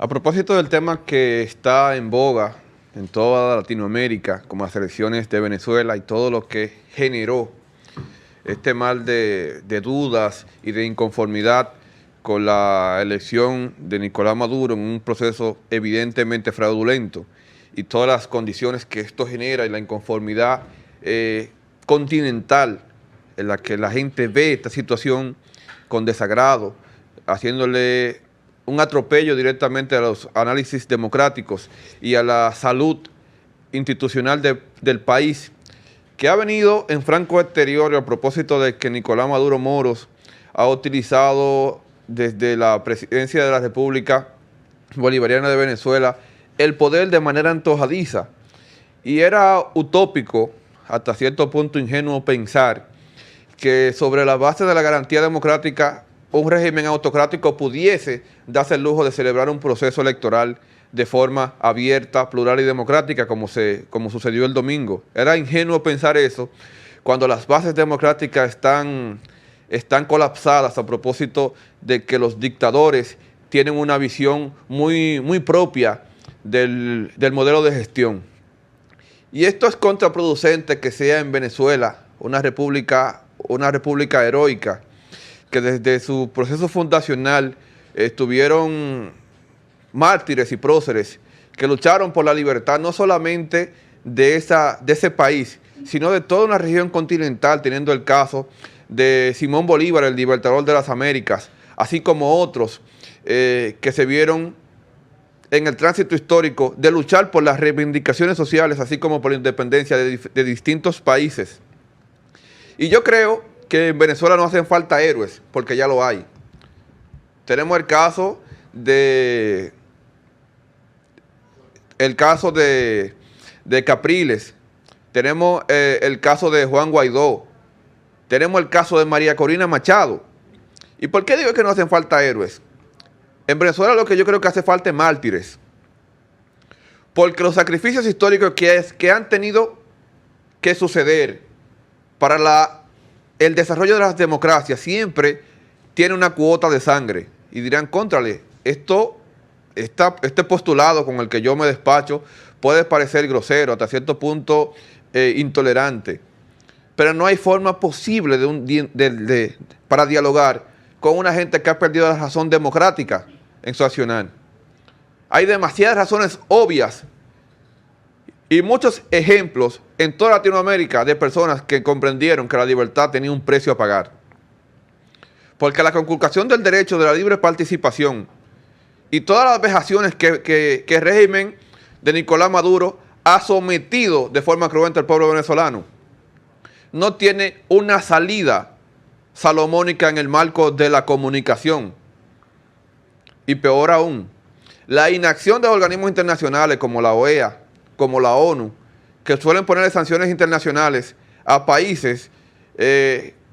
A propósito del tema que está en boga en toda Latinoamérica, como las elecciones de Venezuela y todo lo que generó este mal de dudas y de inconformidad con la elección de Nicolás Maduro en un proceso evidentemente fraudulento y todas las condiciones que esto genera y la inconformidad continental en la que la gente ve esta situación con desagrado, haciéndole un atropello directamente a los análisis democráticos y a la salud institucional del país, que ha venido en franco exterior a propósito de que Nicolás Maduro Moros ha utilizado desde la presidencia de la República Bolivariana de Venezuela el poder de manera antojadiza. Y era utópico, hasta cierto punto ingenuo, pensar que sobre la base de la garantía democrática un régimen autocrático pudiese darse el lujo de celebrar un proceso electoral de forma abierta, plural y democrática como sucedió el domingo. Era ingenuo pensar eso cuando las bases democráticas están colapsadas a propósito de que los dictadores tienen una visión muy propia del modelo de gestión. Y esto es contraproducente que sea en Venezuela una república heroica, que desde su proceso fundacional estuvieron mártires y próceres que lucharon por la libertad no solamente de ese país, sino de toda una región continental, teniendo el caso de Simón Bolívar, el libertador de las Américas, así como otros que se vieron en el tránsito histórico de luchar por las reivindicaciones sociales, así como por la independencia de distintos países. Y yo creo que en Venezuela no hacen falta héroes, porque ya lo hay. Tenemos el caso de Capriles, tenemos el caso de Juan Guaidó, tenemos el caso de María Corina Machado. ¿Y por qué digo que no hacen falta héroes? En Venezuela lo que yo creo que hace falta es mártires, porque los sacrificios históricos que han tenido que suceder para el desarrollo de las democracias siempre tiene una cuota de sangre. Y dirán, cóntrale, este postulado con el que yo me despacho puede parecer grosero, hasta cierto punto intolerante, pero no hay forma posible para dialogar con una gente que ha perdido la razón democrática en su accionar. Hay demasiadas razones obvias y muchos ejemplos en toda Latinoamérica de personas que comprendieron que la libertad tenía un precio a pagar. Porque la conculcación del derecho de la libre participación y todas las vejaciones que el régimen de Nicolás Maduro ha sometido de forma cruenta al pueblo venezolano no tiene una salida salomónica en el marco de la comunicación. Y peor aún, la inacción de organismos internacionales como la OEA, como la ONU, que suelen ponerle sanciones internacionales a países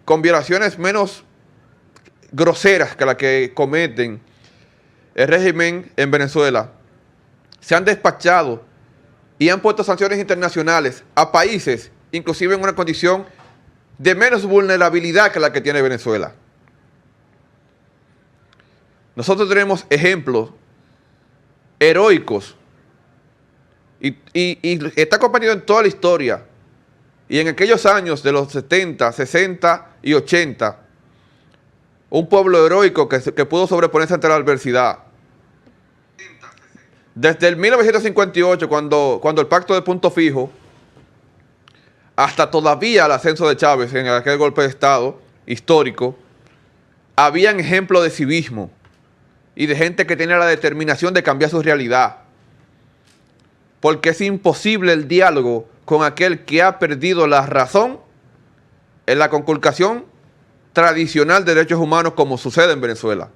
con violaciones menos groseras que las que cometen el régimen en Venezuela, se han despachado y han puesto sanciones internacionales a países, inclusive en una condición de menos vulnerabilidad que la que tiene Venezuela. Nosotros tenemos ejemplos heroicos y está acompañado en toda la historia. Y en aquellos años de los 70, 60 y 80, un pueblo heroico que pudo sobreponerse ante la adversidad. Desde el 1958, cuando el pacto de punto fijo, hasta todavía el ascenso de Chávez en aquel golpe de Estado histórico, habían ejemplos de civismo y de gente que tenía la determinación de cambiar su realidad. Porque es imposible el diálogo con aquel que ha perdido la razón en la conculcación tradicional de derechos humanos como sucede en Venezuela.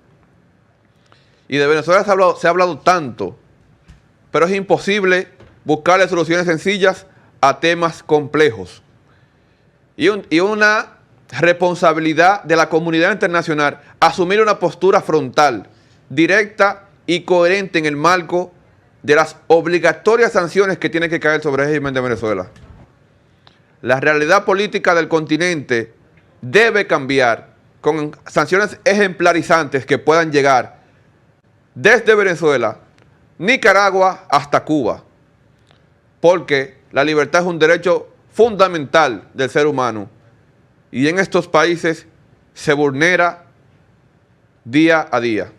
Y de Venezuela se ha hablado tanto, pero es imposible buscarle soluciones sencillas a temas complejos. Y una responsabilidad de la comunidad internacional, asumir una postura frontal, directa y coherente en el marco de las obligatorias sanciones que tiene que caer sobre el régimen de Venezuela. La realidad política del continente debe cambiar con sanciones ejemplarizantes que puedan llegar desde Venezuela Nicaragua hasta Cuba, porque la libertad es un derecho fundamental del ser humano y en estos países se vulnera día a día.